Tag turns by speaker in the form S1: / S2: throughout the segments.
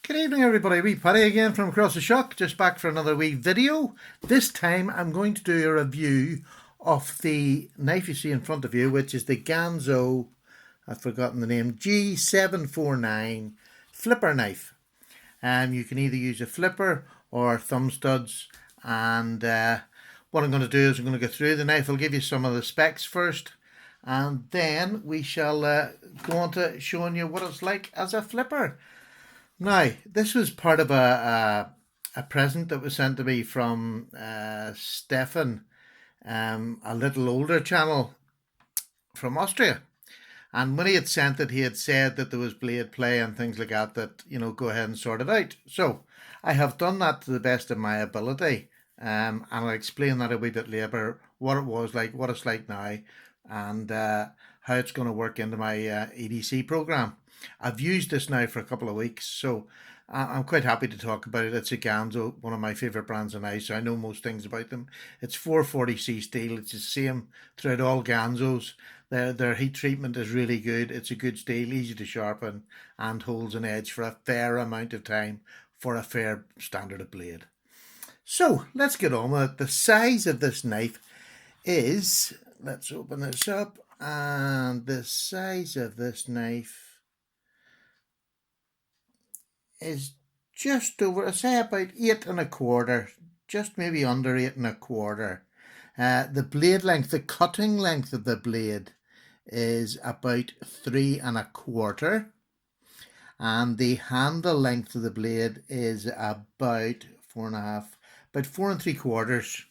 S1: Good evening everybody, wee Paddy again from across the shop, just back for another wee video. This time I'm going to do a review of the knife you see in front of you, which is the Ganzo, I've forgotten the name, G749 flipper knife. You can either use a flipper or thumb studs, and what I'm going to do is I'm going to go through the knife. I'll give you some of the specs first, and then we shall go on to showing you what it's like as a flipper. Now, this was part of a present that was sent to me from Stefan, a little older channel from Austria. And when he had sent it, he had said that there was blade play and things like that, go ahead and sort it out. So I have done that to the best of my ability. And I'll explain that a wee bit later, what it was like, what it's like now, and how it's going to work into my EDC program. I've used this now for a couple of weeks, so I'm quite happy to talk about it. It's a Ganzo, one of my favourite brands of knives, so I know most things about them. It's 440C steel. It's the same throughout all Ganzos. Their heat treatment is really good. It's a good steel, easy to sharpen, and holds an edge for a fair amount of time for a fair standard of blade. So let's get on with it. The size of this knife is, let's open this up, and the size of this knife is just over, I say about 8 1/4, just maybe under 8 1/4. The blade length, the cutting length of the blade is about 3 1/4, and the handle length of the blade is about 4.5, about 4 3/4.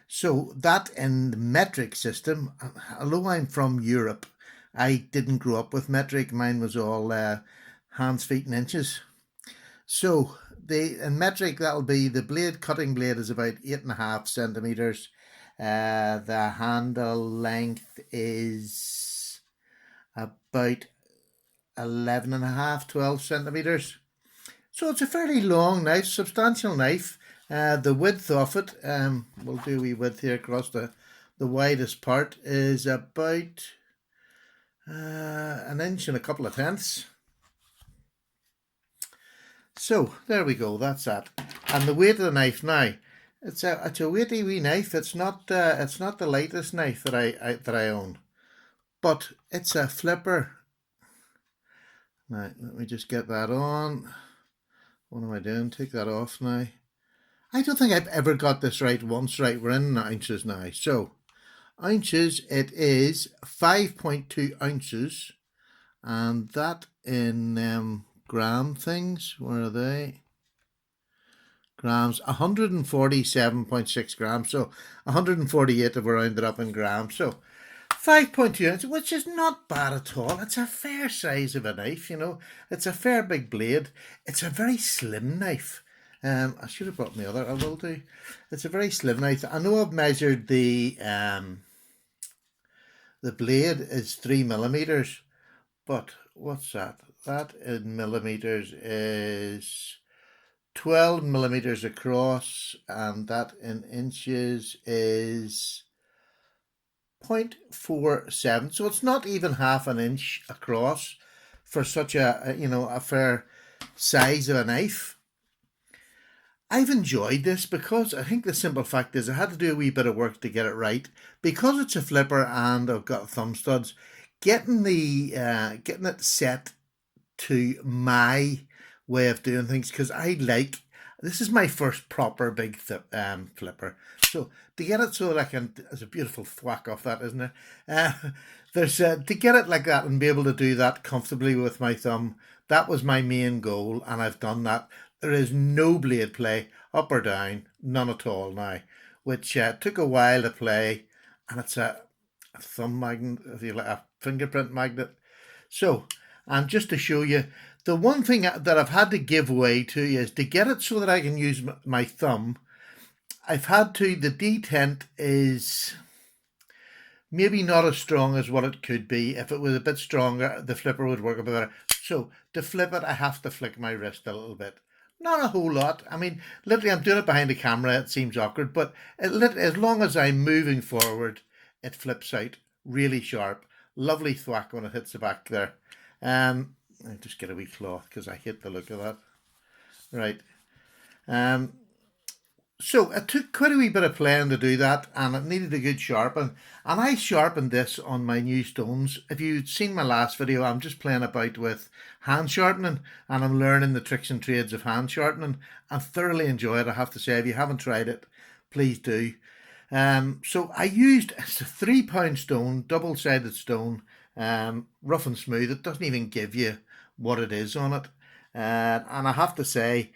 S1: So that in the metric system, although I'm from Europe, I didn't grow up with metric. Mine was all hands, feet, and inches. So in metric, that'll be the blade, cutting blade is about 8.5 centimeters. The handle length is about 11.5, 12 centimeters. So it's a fairly long knife, substantial knife. The width of it, we'll do a wee width here across the widest part, is about 1 inch and a couple of tenths. So there we go, that's that. And the weight of the knife now, it's a weighty wee knife. It's not the lightest knife that I own, but it's a flipper. Now let me just get that on. What am I doing? Take that off now. I don't think I've ever got this right once. Right, we're in ounces now. So ounces, it is 5.2 ounces, and that in gram things, where are they? Grams, 147.6 grams, so 148 if we round it up in grams. So 5.2 ounces, which is not bad at all. It's a fair size of a knife, It's a fair big blade. It's a very slim knife. I should have brought my other, I will do. It's a very slim knife. I know I've measured the blade is 3 millimeters, but what's that? That in millimeters is 12 millimeters across, and that in inches is 0.47. So it's not even half an inch across for such a fair size of a knife. I've enjoyed this because I think the simple fact is I had to do a wee bit of work to get it right. Because it's a flipper and I've got thumb studs, getting it set to my way of doing things, because this is my first proper big flipper. So to get it so that I can, there's a beautiful thwack off that, isn't it? To get it like that and be able to do that comfortably with my thumb, that was my main goal, and I've done that. There is no blade play, up or down, none at all now, which took a while to play, and it's a thumb magnet, if you like, a fingerprint magnet. So, and just to show you, the one thing that I've had to give way to is to get it so that I can use my thumb. I've had to, the detent is maybe not as strong as what it could be. If it was a bit stronger, the flipper would work a bit better. So to flip it, I have to flick my wrist a little bit. Not a whole lot. I mean, literally, I'm doing it behind the camera. It seems awkward, but as long as I'm moving forward, it flips out really sharp. Lovely thwack when it hits the back there. I just get a wee cloth because I hate the look of that. Right. Um, so it took quite a wee bit of playing to do that, and it needed a good sharpen. And I sharpened this on my new stones. If you'd seen my last video, I'm just playing about with hand sharpening, and I'm learning the tricks and trades of hand sharpening. I thoroughly enjoy it, I have to say. If you haven't tried it, please do. So I used, it's a £3 stone, double-sided stone, rough and smooth. It doesn't even give you what it is on it. And I have to say,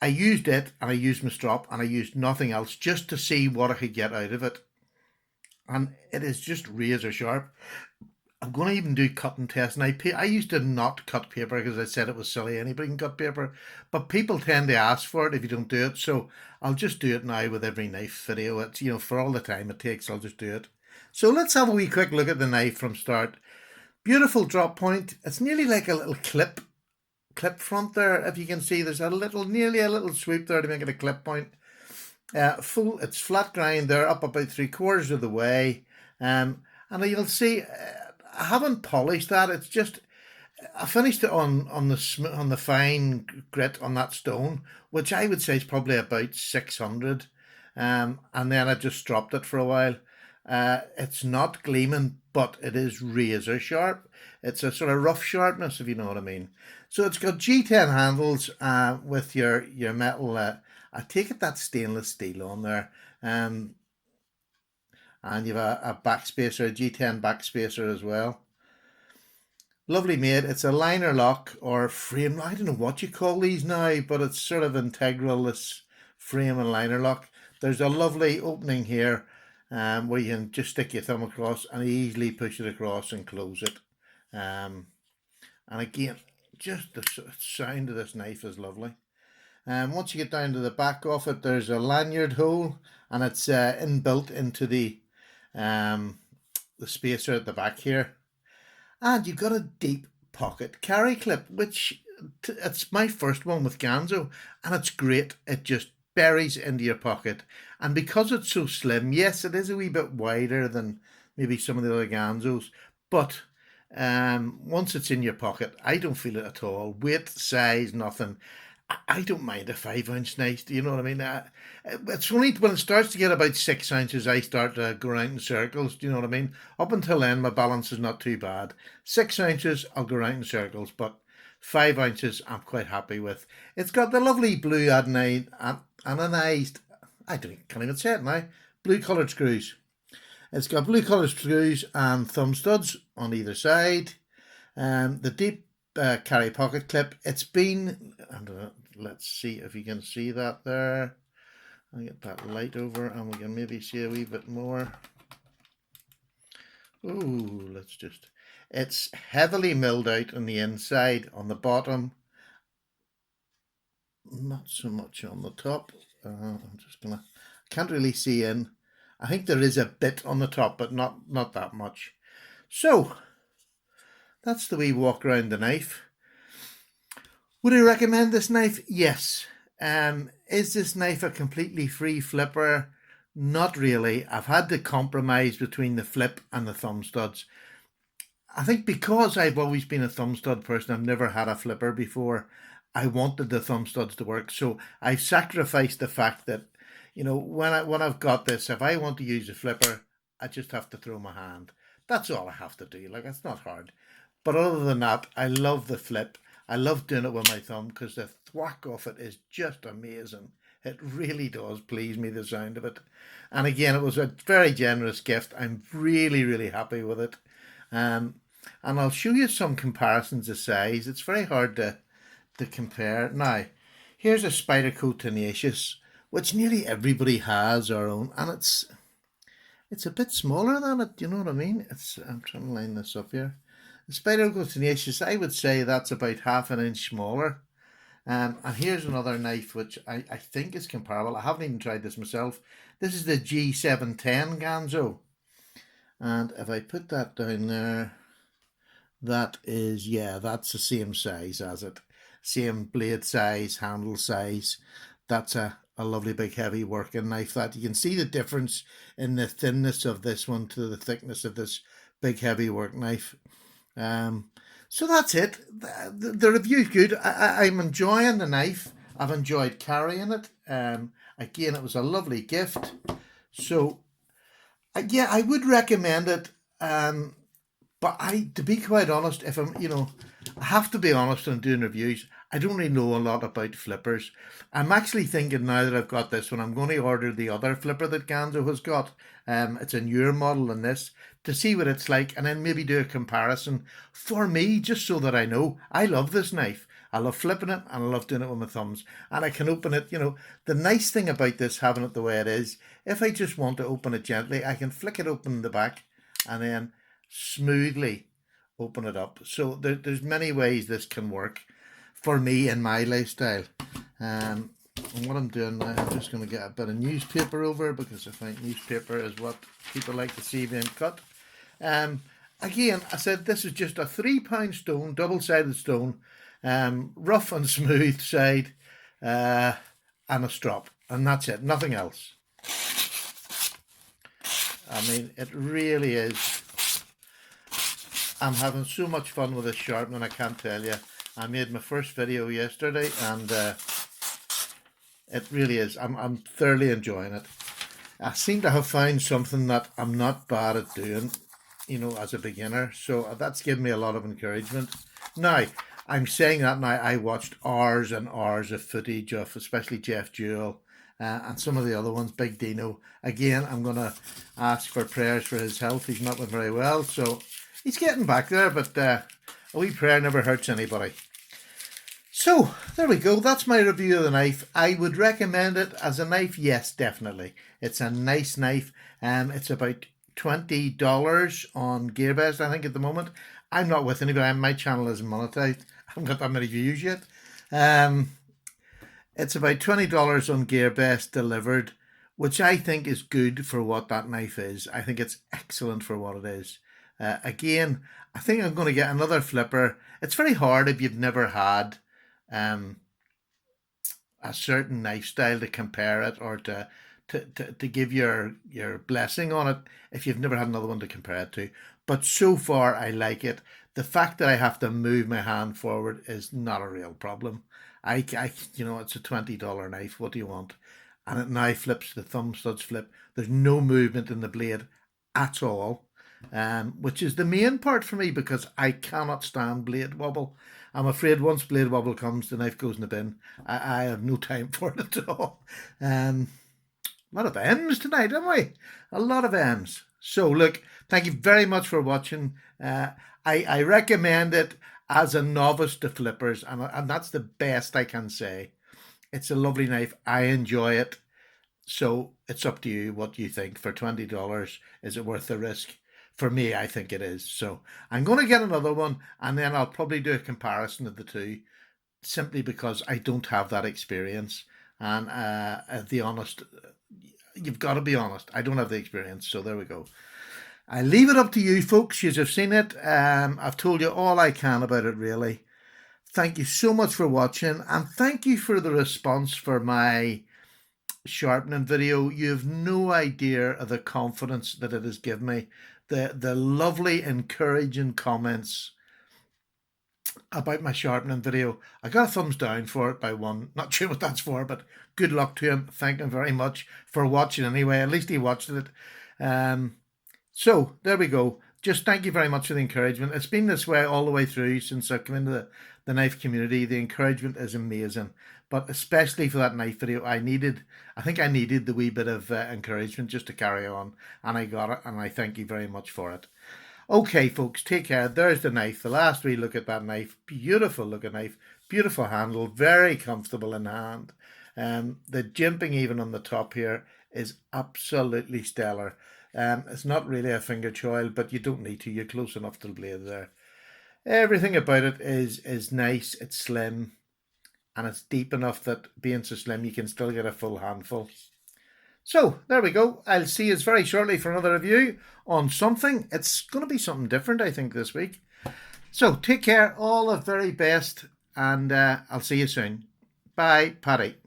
S1: I used it and I used my strop and I used nothing else just to see what I could get out of it. And it is just razor sharp. I'm going to even do cutting tests. And I used to not cut paper because I said it was silly. Anybody can cut paper. But people tend to ask for it if you don't do it. So I'll just do it now with every knife video. It's, for all the time it takes, I'll just do it. So let's have a wee quick look at the knife from start. Beautiful drop point. It's nearly like a little clip front there. If you can see, there's nearly a little swoop there to make it a clip point. It's flat grind there, up about 3/4 of the way. And you'll see, I haven't polished that. It's just, I finished it on the fine grit on that stone, which I would say is probably about 600. And then I just dropped it for a while. It's not gleaming, but it is razor sharp. It's a sort of rough sharpness, if you know what I mean. So it's got G10 handles with your metal. I take it that's stainless steel on there. And you have a backspacer, a G10 backspacer as well. Lovely made. It's a liner lock or frame. I don't know what you call these now, but it's sort of integral, this frame and liner lock. There's a lovely opening here where you can just stick your thumb across and easily push it across and close it. And again, just the sound of this knife is lovely. Once you get down to the back of it, there's a lanyard hole, and it's inbuilt into the spacer at the back here. And you've got a deep pocket carry clip, which it's my first one with Ganzo, and it's great. It just buries into your pocket. And because it's so slim, yes, it is a wee bit wider than maybe some of the other Ganzos, but once it's in your pocket, I don't feel it at all. Weight, size, nothing. I don't mind a 5-ounce knife. Do you know what I mean? It's only when it starts to get about 6 ounces, I start to go around in circles. Do you know what I mean? Up until then, my balance is not too bad. 6 ounces, I'll go around in circles, but 5 ounces, I'm quite happy with. It's got the lovely blue anodized, can't even say it now, blue coloured screws. It's got blue coloured screws and thumb studs on either side. The deep carry pocket clip. It's been, let's see if you can see that there. I'll get that light over and we can maybe see a wee bit more. Ooh, it's heavily milled out on the inside, on the bottom. Not so much on the top. Can't really see in. I think there is a bit on the top, but not that much. So, that's the wee walk around the knife. Would I recommend this knife? Yes. Is this knife a completely free flipper? Not really. I've had to compromise between the flip and the thumb studs. I think because I've always been a thumb stud person, I've never had a flipper before. I wanted the thumb studs to work, so I've sacrificed the fact that, when I've got this, if I want to use a flipper, I just have to throw my hand. That's all I have to do. Like, it's not hard. But other than that, I love the flip. I love doing it with my thumb because the thwack off it is just amazing. It really does please me, the sound of it. And again, it was a very generous gift. I'm really, really happy with it. And I'll show you some comparisons of size. It's very hard to compare. Now, here's a Spyderco Tenacious, which nearly everybody has our own. And it's a bit smaller than it. Do you know what I mean? I'm trying to line this up here. The Spyderco Tenacious, I would say that's about half an inch smaller. And here's another knife which I think is comparable. I haven't even tried this myself. This is the G710 Ganzo. And if I put that down there, that's the same size as it. Same blade size, handle size. That's a lovely big heavy working knife. That you can see the difference in the thinness of this one to the thickness of this big heavy work knife. So that's it. The review's good. I'm enjoying the knife. I've enjoyed carrying it. Again, it was a lovely gift. So, yeah, I would recommend it. But to be quite honest, if I have to be honest when doing reviews. I don't really know a lot about flippers. I'm actually thinking now that I've got this one, I'm going to order the other flipper that Ganzo has got. It's a newer model than this to see what it's like, and then maybe do a comparison for me, just so that I know. I love this knife. I love flipping it, and I love doing it with my thumbs, and I can open it. The nice thing about this, having it the way it is, if I just want to open it gently, I can flick it open in the back, and then smoothly open it up. So there's many ways this can work for me in my lifestyle. And what I'm doing now, I'm just going to get a bit of newspaper over, because I think newspaper is what people like to see being cut. Again, I said this is just a £3 stone, double-sided stone, rough and smooth side, and a strop, and that's it, nothing else. I mean, it really is. I'm having so much fun with this sharpening, I can't tell you. I made my first video yesterday, and it really is. I'm thoroughly enjoying it. I seem to have found something that I'm not bad at doing, as a beginner. So that's given me a lot of encouragement. Now, I'm saying that now, I watched hours and hours of footage of especially Jeff Jewell and some of the other ones, Big Dino. Again, I'm going to ask for prayers for his health. He's not very well, so he's getting back there, but a wee prayer never hurts anybody. So, there we go. That's my review of the knife. I would recommend it as a knife. Yes, definitely. It's a nice knife. It's about $20 on GearBest, I think, at the moment. I'm not with anybody. My channel isn't monetized. I haven't got that many views yet. It's about $20 on GearBest delivered, which I think is good for what that knife is. I think it's excellent for what it is. Again, I think I'm going to get another flipper. It's very hard if you've never had a certain knife style to compare it, or to give your blessing on it if you've never had another one to compare it to. But so far, I like it. The fact that I have to move my hand forward is not a real problem. It's a $20 knife. What do you want? And it now flips, the thumb studs flip. There's no movement in the blade at all, which is the main part for me, because I cannot stand blade wobble. I'm afraid once blade wobble comes, the knife goes in the bin. I have no time for it at all. A lot of M's tonight, haven't we? A lot of M's. So look, thank you very much for watching. I recommend it as a novice to flippers, and that's the best I can say. It's a lovely knife. I enjoy it. So it's up to you what you think. For $20, is it worth the risk? For me, I think it is. So I'm going to get another one, and then I'll probably do a comparison of the two, simply because I don't have that experience. And you've got to be honest, I don't have the experience. So there we go. I leave it up to you folks. You've seen it. I've told you all I can about it, really. Thank you so much for watching, and thank you for the response for my sharpening video. You have no idea of the confidence that it has given me. The lovely encouraging comments about my sharpening video. I got a thumbs down for it by one. Not sure what that's for, but good luck to him. Thank him very much for watching anyway. At least he watched it. So there we go. Just thank you very much for the encouragement. It's been this way all the way through since I've come into the knife community. The encouragement is amazing, but especially for that knife video, I think I needed the wee bit of encouragement just to carry on, and I got it, and I thank you very much for it. Okay, folks, take care. There's the knife. The last wee look at that knife. Beautiful looking knife. Beautiful handle. Very comfortable in hand. The jimping even on the top here is absolutely stellar. It's not really a finger choil, but you don't need to. You're close enough to the blade there. Everything about it is nice. It's slim, and it's deep enough that, being so slim, you can still get a full handful. So there we go. I'll see you very shortly for another review on something. It's going to be something different, I think, this week. So take care. All the very best, and I'll see you soon. Bye, Paddy.